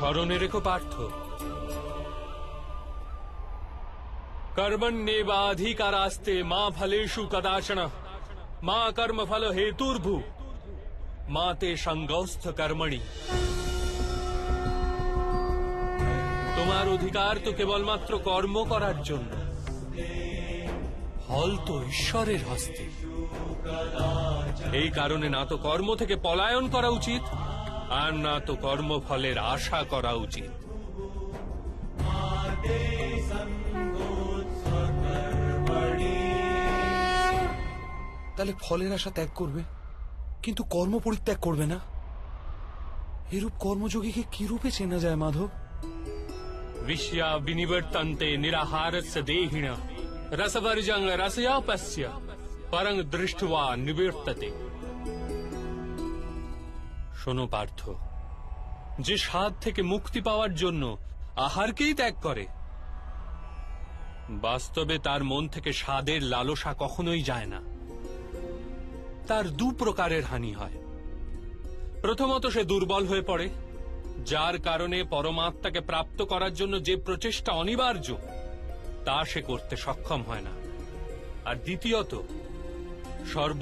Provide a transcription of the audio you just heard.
স্মরণে রেখো পার্থ, कर्मण्येवाधिकारास्ते मा फलेषु कदाचन मा कर्मफल हेतुर्भु मा ते संगौस्थ कर्मणि। তোমার অধিকার তো কেবলমাত্র কর্ম করার জন্য, ফল তো ঈশ্বরের হস্তে। এই কারণে না তো কর্ম থেকে পলায়ন করা উচিত, আর না তো কর্মফলের আশা করা উচিত। তাহলে ফলের আশা ত্যাগ করবে, কিন্তু কর্ম পরিত্যাগ করবে না। এরূপ কর্মযোগীকে কি রূপে চেনা যায় মাধব? विषया विनिवर्तन्ते निराहारस्य देहिन रसवर्जं रसयापस्य परं दृष्ट्वा निवर्तते। শোনো পার্থ, যে স্বাদ থেকে মুক্তি পাওয়ার জন্য আহারকেই ত্যাগ করে, বাস্তবে তার মন থেকে স্বাদের লালসা কখনোই যায় না। তার দু প্রকারের হানি হয়। প্রথমত, সে দুর্বল হয়ে পড়ে, যার কারণে পরমাত্মাকে প্রাপ্ত করার জন্য যে প্রচেষ্টা অনিবার্য তা সে করতে সক্ষম হয় না। আর দ্বিতীয়ত, সর্ব